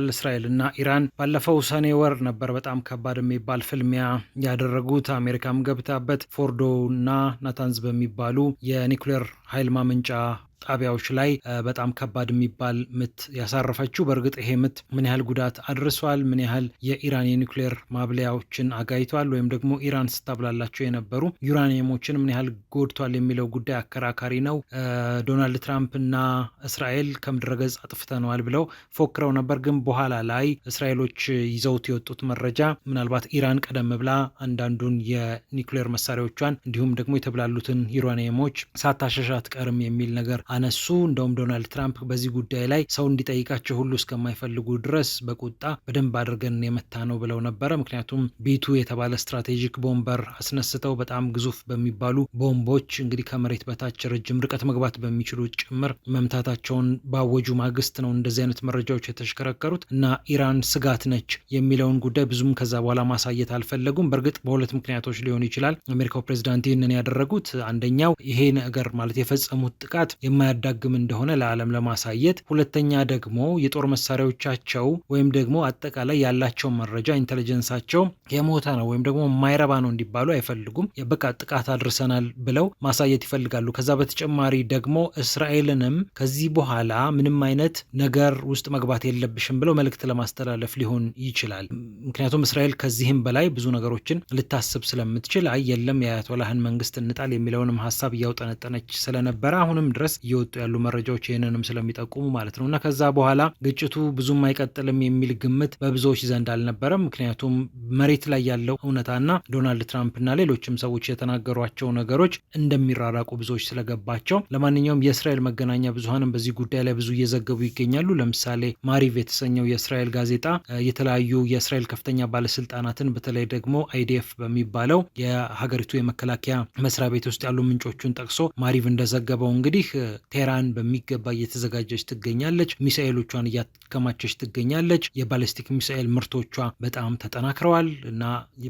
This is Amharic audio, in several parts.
እስራኤልና ኢራን ባለፈው ሰኔ ወር ነበር በጣም ከባድ የሚባል ፍልሚያ ያደረጉት። አሜሪካም ገብታበት ፎርዶና ናታንዝ በሚባሉ የኒውክሌር ኃይል ማመንጫ ጣቢያዎች ላይ በጣም ከባድ የሚባል ምት ያሳረፈችው። በእርግጥ ይሄ ምት ምን ያህል ጉዳት አድርሷል፣ ምን ያህል የኢራን የኒውክሌር ማብለያዎችን አጋይቷል፣ ወይም ደግሞ ኢራን ስታብላላቸው የነበሩ ዩራኒየሞችን ምን ያህል ጎድቷል የሚለው ጉዳይ አከራካሪ ነው። ዶናልድ ትራምፕ እና እስራኤል ከምድረ ገጽ አጥፍተነዋል ብለው ፎክረው ነበር። ግን በኋላ ላይ እስራኤሎች ይዘውት የወጡት መረጃ ምናልባት ኢራን ቀደም ብላ አንዳንዱን የኒውክሌር መሳሪያዎቿን እንዲሁም ደግሞ የተብላሉትን ዩራኒየሞች ሳታሸሽ አትቀርም የሚል ነገር አነሱ። እንደውም ዶናልድ ትራምፕ በዚህ ጉዳይ ላይ ሰው እንዲጠይቃቸው ሁሉ እስከማይፈልጉ ድረስ በቁጣ በደንብ አድርገን የመታ ነው ብለው ነበረ። ምክንያቱም ቢቱ የተባለ ስትራቴጂክ ቦምበር አስነስተው በጣም ግዙፍ በሚባሉ ቦምቦች እንግዲህ ከመሬት በታች ረጅም ርቀት መግባት በሚችሉ ጭምር መምታታቸውን ባወጁ ማግስት ነው እንደዚህ አይነት መረጃዎች የተሽከረከሩት እና ኢራን ስጋት ነች የሚለውን ጉዳይ ብዙም ከዛ በኋላ ማሳየት አልፈለጉም። በእርግጥ በሁለት ምክንያቶች ሊሆን ይችላል የአሜሪካው ፕሬዚዳንት ይህንን ያደረጉት። አንደኛው ይሄ ነገር ማለት የፈጸሙት ጥቃት የማያዳግም እንደሆነ ለዓለም ለማሳየት፣ ሁለተኛ ደግሞ የጦር መሳሪያዎቻቸው ወይም ደግሞ አጠቃላይ ያላቸው መረጃ ኢንተለጀንሳቸው የሞተ ነው ወይም ደግሞ የማይረባ ነው እንዲባሉ አይፈልጉም። በቃ ጥቃት አድርሰናል ብለው ማሳየት ይፈልጋሉ። ከዛ በተጨማሪ ደግሞ እስራኤልንም ከዚህ በኋላ ምንም አይነት ነገር ውስጥ መግባት የለብሽም ብለው መልእክት ለማስተላለፍ ሊሆን ይችላል። ምክንያቱም እስራኤል ከዚህም በላይ ብዙ ነገሮችን ልታስብ ስለምትችል አይ የለም የአያቶላህን መንግስት እንጣል የሚለውንም ሀሳብ እያውጠነጠነች ስለነበረ አሁንም ድረስ እየወጡ ያሉ መረጃዎች ይህንንም ስለሚጠቁሙ ማለት ነው። እና ከዛ በኋላ ግጭቱ ብዙም አይቀጥልም የሚል ግምት በብዙዎች ዘንድ አልነበረም። ምክንያቱም መሬት ላይ ያለው እውነታና ዶናልድ ትራምፕና ሌሎችም ሰዎች የተናገሯቸው ነገሮች እንደሚራራቁ ብዙዎች ስለገባቸው፣ ለማንኛውም የእስራኤል መገናኛ ብዙሃንም በዚህ ጉዳይ ላይ ብዙ እየዘገቡ ይገኛሉ። ለምሳሌ ማሪቭ የተሰኘው የእስራኤል ጋዜጣ የተለያዩ የእስራኤል ከፍተኛ ባለስልጣናትን በተለይ ደግሞ አይዲኤፍ በሚባለው የሀገሪቱ የመከላከያ መስሪያ ቤት ውስጥ ያሉ ምንጮቹን ጠቅሶ ማሪቭ እንደዘገበው እንግዲህ ቴህራን በሚገባ እየተዘጋጀች ትገኛለች። ሚሳኤሎቿን እያከማቸች ትገኛለች። የባሊስቲክ ሚሳኤል ምርቶቿ በጣም ተጠናክረዋል እና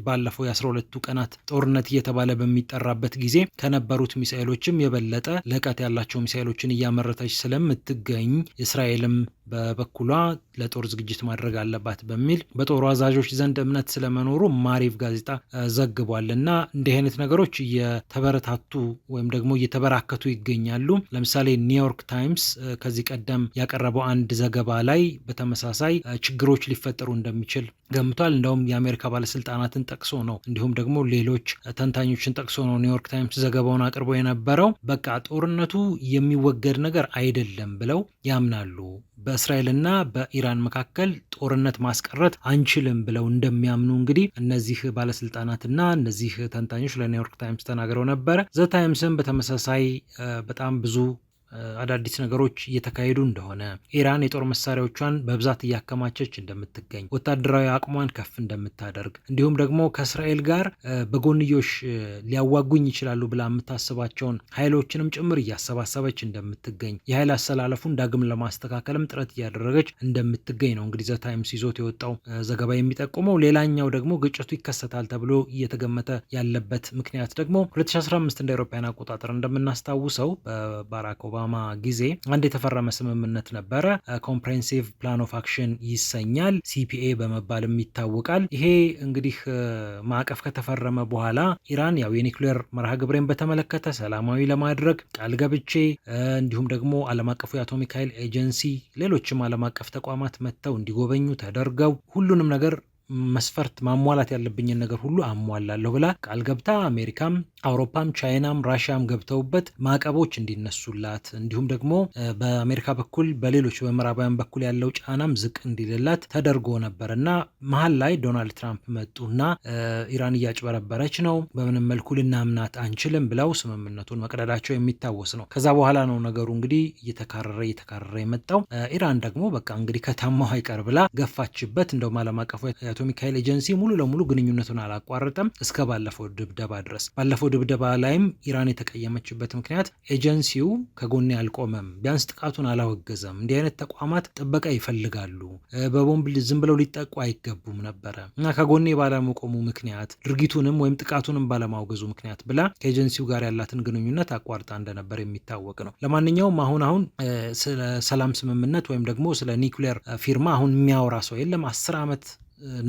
ባለፈው የ12ቱ ቀናት ጦርነት እየተባለ በሚጠራበት ጊዜ ከነበሩት ሚሳኤሎችም የበለጠ ልቀት ያላቸው ሚሳኤሎችን እያመረተች ስለምትገኝ እስራኤልም በበኩሏ ለጦር ዝግጅት ማድረግ አለባት በሚል በጦሩ አዛዦች ዘንድ እምነት ስለመኖሩ ማሪቭ ጋዜጣ ዘግቧል። እና እንዲህ አይነት ነገሮች እየተበረታቱ ወይም ደግሞ እየተበራከቱ ይገኛሉ። ለምሳሌ ኒውዮርክ ታይምስ ከዚህ ቀደም ያቀረበው አንድ ዘገባ ላይ በተመሳሳይ ችግሮች ሊፈጠሩ እንደሚችል ገምቷል። እንደውም የአሜሪካ ባለስልጣናትን ጠቅሶ ነው እንዲሁም ደግሞ ሌሎች ተንታኞችን ጠቅሶ ነው ኒውዮርክ ታይምስ ዘገባውን አቅርቦ የነበረው። በቃ ጦርነቱ የሚወገድ ነገር አይደለም ብለው ያምናሉ። በእስራኤልና በኢራን መካከል ጦርነት ማስቀረት አንችልም ብለው እንደሚያምኑ እንግዲህ እነዚህ ባለስልጣናትና እነዚህ ተንታኞች ለኒውዮርክ ታይምስ ተናግረው ነበረ። ዘ ታይምስም በተመሳሳይ በጣም ብዙ አዳዲስ ነገሮች እየተካሄዱ እንደሆነ፣ ኢራን የጦር መሳሪያዎቿን በብዛት እያከማቸች እንደምትገኝ፣ ወታደራዊ አቅሟን ከፍ እንደምታደርግ እንዲሁም ደግሞ ከእስራኤል ጋር በጎንዮሽ ሊያዋጉኝ ይችላሉ ብላ የምታስባቸውን ኃይሎችንም ጭምር እያሰባሰበች እንደምትገኝ፣ የኃይል አሰላለፉን ዳግም ለማስተካከልም ጥረት እያደረገች እንደምትገኝ ነው እንግዲህ ዘ ታይምስ ይዞት የወጣው ዘገባ የሚጠቁመው። ሌላኛው ደግሞ ግጭቱ ይከሰታል ተብሎ እየተገመተ ያለበት ምክንያት ደግሞ 2015 እንደ አውሮፓውያን አቆጣጠር እንደምናስታውሰው በባራክ ኦባማ ጊዜ አንድ የተፈረመ ስምምነት ነበረ። ኮምፕሬሄንሲቭ ፕላን ኦፍ አክሽን ይሰኛል፣ ሲፒኤ በመባልም ይታወቃል። ይሄ እንግዲህ ማዕቀፍ ከተፈረመ በኋላ ኢራን ያው የኒውክሌር መርሃ ግብሬን በተመለከተ ሰላማዊ ለማድረግ ቃል ገብቼ እንዲሁም ደግሞ ዓለም አቀፉ የአቶሚክ ኃይል ኤጀንሲ ሌሎችም ዓለም አቀፍ ተቋማት መጥተው እንዲጎበኙ ተደርገው ሁሉንም ነገር መስፈርት ማሟላት ያለብኝን ነገር ሁሉ አሟላለሁ ብላ ቃል ገብታ አሜሪካም፣ አውሮፓም፣ ቻይናም ራሽያም ገብተውበት ማዕቀቦች እንዲነሱላት እንዲሁም ደግሞ በአሜሪካ በኩል በሌሎች በምዕራባውያን በኩል ያለው ጫናም ዝቅ እንዲልላት ተደርጎ ነበር እና መሀል ላይ ዶናልድ ትራምፕ መጡና ኢራን እያጭበረበረች ነው፣ በምንም መልኩ ልናምናት አንችልም ብለው ስምምነቱን መቅደዳቸው የሚታወስ ነው። ከዛ በኋላ ነው ነገሩ እንግዲህ እየተካረረ የመጣው። ኢራን ደግሞ በቃ እንግዲህ ከታማው አይቀር ብላ ገፋችበት። እንደውም ዓለም አቀፉ አቶሚክ ኃይል ኤጀንሲ ሙሉ ለሙሉ ግንኙነቱን አላቋረጠም እስከ ባለፈው ድብደባ ድረስ። ባለፈው ድብደባ ላይም ኢራን የተቀየመችበት ምክንያት ኤጀንሲው ከጎኔ አልቆመም፣ ቢያንስ ጥቃቱን አላወገዘም፣ እንዲህ አይነት ተቋማት ጥበቃ ይፈልጋሉ፣ በቦምብ ዝም ብለው ሊጠቁ አይገቡም ነበረ እና ከጎኔ ባለመቆሙ ምክንያት ድርጊቱንም ወይም ጥቃቱንም ባለማውገዙ ምክንያት ብላ ከኤጀንሲው ጋር ያላትን ግንኙነት አቋርጣ እንደነበር የሚታወቅ ነው። ለማንኛውም አሁን ስለ ሰላም ስምምነት ወይም ደግሞ ስለ ኒውክሌር ፊርማ አሁን የሚያወራ ሰው የለም። 10 ዓመት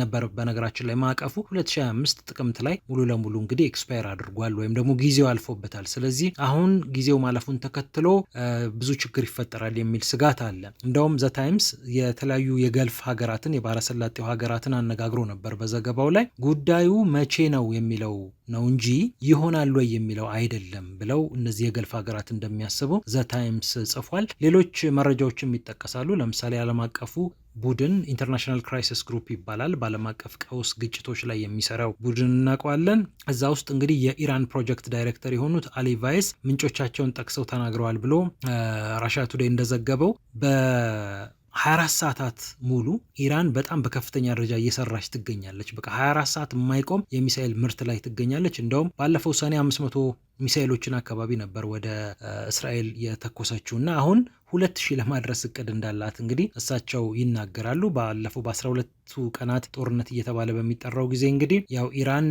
ነበር በነገራችን ላይ ማዕቀፉ 2025 ጥቅምት ላይ ሙሉ ለሙሉ እንግዲህ ኤክስፓየር አድርጓል ወይም ደግሞ ጊዜው አልፎበታል። ስለዚህ አሁን ጊዜው ማለፉን ተከትሎ ብዙ ችግር ይፈጠራል የሚል ስጋት አለ። እንደውም ዘ ታይምስ የተለያዩ የገልፍ ሀገራትን የባህረ ሰላጤው ሀገራትን አነጋግሮ ነበር በዘገባው ላይ ጉዳዩ መቼ ነው የሚለው ነው እንጂ ይሆናል ወይ የሚለው አይደለም ብለው እነዚህ የገልፍ ሀገራት እንደሚያስቡ ዘ ታይምስ ጽፏል። ሌሎች መረጃዎችም ይጠቀሳሉ። ለምሳሌ ዓለም አቀፉ ቡድን ኢንተርናሽናል ክራይሲስ ግሩፕ ይባላል። በዓለም አቀፍ ቀውስ ግጭቶች ላይ የሚሰራው ቡድን እናውቀዋለን። እዛ ውስጥ እንግዲህ የኢራን ፕሮጀክት ዳይሬክተር የሆኑት አሊ ቫይስ ምንጮቻቸውን ጠቅሰው ተናግረዋል ብሎ ራሽያ ቱዴይ እንደዘገበው 24 ሰዓታት ሙሉ ኢራን በጣም በከፍተኛ ደረጃ እየሰራች ትገኛለች። በቃ 24 ሰዓት የማይቆም የሚሳኤል ምርት ላይ ትገኛለች። እንደውም ባለፈው ሰኔ 500 ሚሳኤሎችን አካባቢ ነበር ወደ እስራኤል የተኮሰችው እና አሁን 2000 ለማድረስ እቅድ እንዳላት እንግዲህ እሳቸው ይናገራሉ። ባለፈው በ12ቱ ቀናት ጦርነት እየተባለ በሚጠራው ጊዜ እንግዲህ ያው ኢራን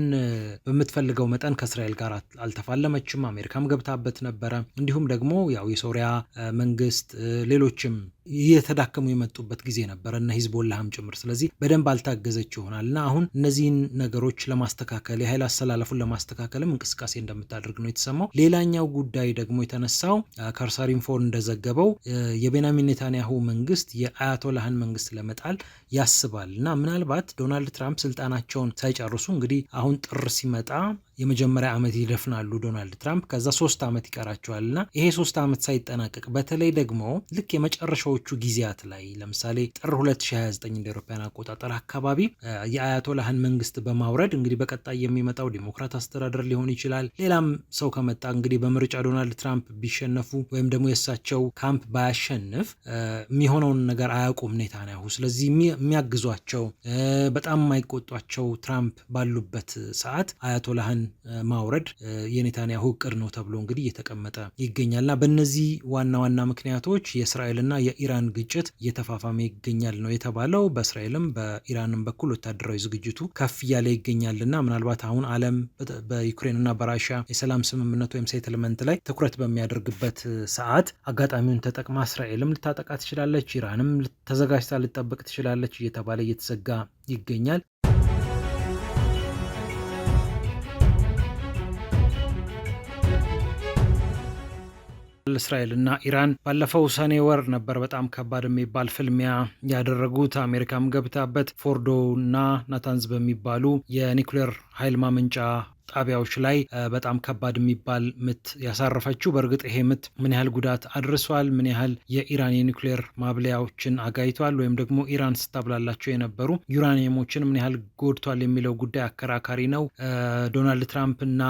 በምትፈልገው መጠን ከእስራኤል ጋር አልተፋለመችም። አሜሪካም ገብታበት ነበረ። እንዲሁም ደግሞ ያው የሶሪያ መንግስት ሌሎችም እየተዳከሙ የመጡበት ጊዜ ነበረ እና ሂዝቦላህም ጭምር። ስለዚህ በደንብ አልታገዘች ይሆናል እና አሁን እነዚህን ነገሮች ለማስተካከል የኃይል አሰላለፉን ለማስተካከልም እንቅስቃሴ እንደምታደርግ ነው የተሰማው። ሌላኛው ጉዳይ ደግሞ የተነሳው ከርሳር ኢንፎ እንደዘገበው የቤንያሚን ኔታንያሁ መንግስት የአያቶላህን መንግስት ለመጣል ያስባል እና ምናልባት ዶናልድ ትራምፕ ስልጣናቸውን ሳይጨርሱ እንግዲህ አሁን ጥር ሲመጣ የመጀመሪያ ዓመት ይደፍናሉ ዶናልድ ትራምፕ። ከዛ 3 ዓመት ይቀራቸዋል እና ይሄ 3 ዓመት ሳይጠናቀቅ በተለይ ደግሞ ልክ የመጨረሻዎቹ ጊዜያት ላይ ለምሳሌ ጥር 2029 እንደ አውሮፓውያን አቆጣጠር አካባቢ የአያቶላህን መንግስት በማውረድ እንግዲህ በቀጣይ የሚመጣው ዲሞክራት አስተዳደር ሊሆን ይችላል። ሌላም ሰው ከመጣ እንግዲህ በምርጫ ዶናልድ ትራምፕ ቢሸነፉ ወይም ደግሞ የእሳቸው ካምፕ ባያሸንፍ የሚሆነውን ነገር አያውቁም ኔታንያሁ። ስለዚህ የሚያግዟቸው በጣም የማይቆጧቸው ትራምፕ ባሉበት ሰዓት አያቶላህን ማውረድ የኔታንያሁ እቅድ ነው ተብሎ እንግዲህ እየተቀመጠ ይገኛልና በእነዚህ ዋና ዋና ምክንያቶች የእስራኤልና የኢራን ግጭት እየተፋፋመ ይገኛል ነው የተባለው። በእስራኤልም በኢራንም በኩል ወታደራዊ ዝግጅቱ ከፍ እያለ ይገኛልና ምናልባት አሁን ዓለም በዩክሬንና በራሽያ የሰላም ስምምነት ወይም ሴትልመንት ላይ ትኩረት በሚያደርግበት ሰዓት አጋጣሚውን ተጠቅማ እስራኤልም ልታጠቃ ትችላለች፣ ኢራንም ተዘጋጅታ ልጠብቅ ትችላለች እየተባለ እየተዘጋ ይገኛል። እስራኤል እና ኢራን ባለፈው ሰኔ ወር ነበር በጣም ከባድ የሚባል ፍልሚያ ያደረጉት። አሜሪካም ገብታበት ፎርዶ እና ናታንዝ በሚባሉ የኒውክሌር ኃይል ማመንጫ ጣቢያዎች ላይ በጣም ከባድ የሚባል ምት ያሳረፈችው። በእርግጥ ይሄ ምት ምን ያህል ጉዳት አድርሷል፣ ምን ያህል የኢራን የኒውክሌር ማብለያዎችን አጋይቷል፣ ወይም ደግሞ ኢራን ስታብላላቸው የነበሩ ዩራኒየሞችን ምን ያህል ጎድቷል የሚለው ጉዳይ አከራካሪ ነው። ዶናልድ ትራምፕ እና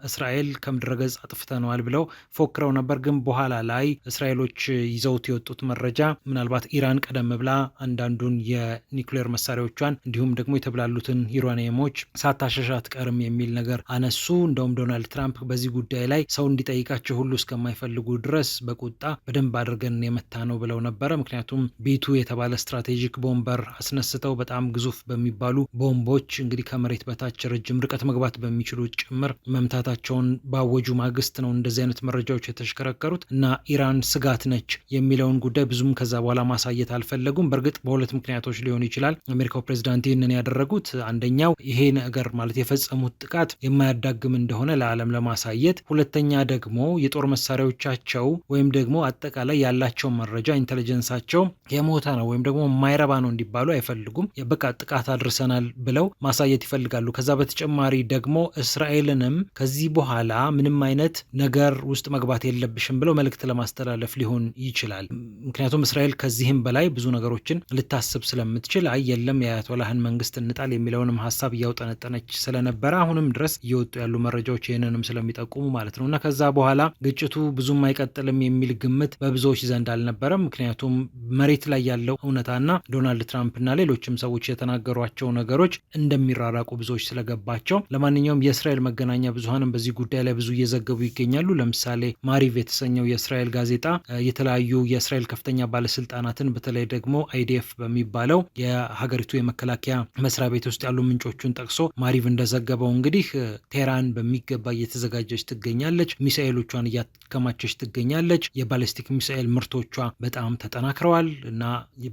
እስራኤል ከምድረገጽ አጥፍተነዋል ብለው ፎክረው ነበር። ግን በኋላ ላይ እስራኤሎች ይዘውት የወጡት መረጃ ምናልባት ኢራን ቀደም ብላ አንዳንዱን የኒውክሌር መሳሪያዎቿን እንዲሁም ደግሞ የተብላሉትን ዩራኒየሞች ሳታሸሽ አትቀርም የሚል ነገር አነሱ። እንደውም ዶናልድ ትራምፕ በዚህ ጉዳይ ላይ ሰው እንዲጠይቃቸው ሁሉ እስከማይፈልጉ ድረስ በቁጣ በደንብ አድርገን የመታ ነው ብለው ነበረ። ምክንያቱም ቢቱ የተባለ ስትራቴጂክ ቦምበር አስነስተው በጣም ግዙፍ በሚባሉ ቦምቦች እንግዲህ ከመሬት በታች ረጅም ርቀት መግባት በሚችሉ ጭምር መምታታቸውን ባወጁ ማግስት ነው እንደዚህ አይነት መረጃዎች የተሽከረከሩት እና ኢራን ስጋት ነች የሚለውን ጉዳይ ብዙም ከዛ በኋላ ማሳየት አልፈለጉም። በእርግጥ በሁለት ምክንያቶች ሊሆን ይችላል የአሜሪካው ፕሬዚዳንት ይህንን ያደረጉት። አንደኛው ይሄ ነገር ማለት የፈጸሙት ጥቃት የማያዳግም እንደሆነ ለዓለም ለማሳየት፣ ሁለተኛ ደግሞ የጦር መሳሪያዎቻቸው ወይም ደግሞ አጠቃላይ ያላቸው መረጃ ኢንተለጀንሳቸው የሞተ ነው ወይም ደግሞ የማይረባ ነው እንዲባሉ አይፈልጉም። በቃ ጥቃት አድርሰናል ብለው ማሳየት ይፈልጋሉ። ከዛ በተጨማሪ ደግሞ እስራኤልንም ከዚህ በኋላ ምንም አይነት ነገር ውስጥ መግባት የለብሽም ብለው መልእክት ለማስተላለፍ ሊሆን ይችላል። ምክንያቱም እስራኤል ከዚህም በላይ ብዙ ነገሮችን ልታስብ ስለምትችል አይ የለም የአያቶላህን መንግስት እንጣል የሚለውንም ሀሳብ እያውጠነጠነች ስለነበረ አሁንም ድረስ እየወጡ ያሉ መረጃዎች ይህንንም ስለሚጠቁሙ ማለት ነው። እና ከዛ በኋላ ግጭቱ ብዙም አይቀጥልም የሚል ግምት በብዙዎች ዘንድ አልነበረም። ምክንያቱም መሬት ላይ ያለው እውነታና ዶናልድ ትራምፕ እና ሌሎችም ሰዎች የተናገሯቸው ነገሮች እንደሚራራቁ ብዙዎች ስለገባቸው፣ ለማንኛውም የእስራኤል መገናኛ ብዙሃንም በዚህ ጉዳይ ላይ ብዙ እየዘገቡ ይገኛሉ። ለምሳሌ ማሪቭ የተሰኘው የእስራኤል ጋዜጣ የተለያዩ የእስራኤል ከፍተኛ ባለስልጣናትን በተለይ ደግሞ አይዲኤፍ በሚባለው የሀገሪቱ የመከላከያ መስሪያ ቤት ውስጥ ያሉ ምንጮቹን ጠቅሶ ማሪቭ እንደዘገበው እንግዲህ ቴህራን በሚገባ እየተዘጋጀች ትገኛለች፣ ሚሳኤሎቿን እያከማቸች ትገኛለች፣ የባሊስቲክ ሚሳኤል ምርቶቿ በጣም ተጠናክረዋል እና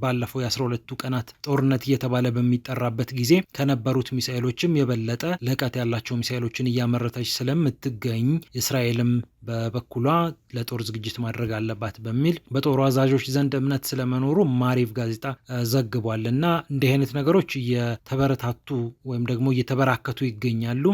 ባለፈው የ12ቱ ቀናት ጦርነት እየተባለ በሚጠራበት ጊዜ ከነበሩት ሚሳኤሎችም የበለጠ ልዕቀት ያላቸው ሚሳኤሎችን እያመረተች ስለምትገኝ እስራኤልም በበኩሏ ለጦር ዝግጅት ማድረግ አለባት በሚል በጦሩ አዛዦች ዘንድ እምነት ስለመኖሩ ማሪቭ ጋዜጣ ዘግቧል። እና እንዲህ አይነት ነገሮች እየተበረታቱ ወይም ደግሞ እየተበራከቱ ይገኛሉ።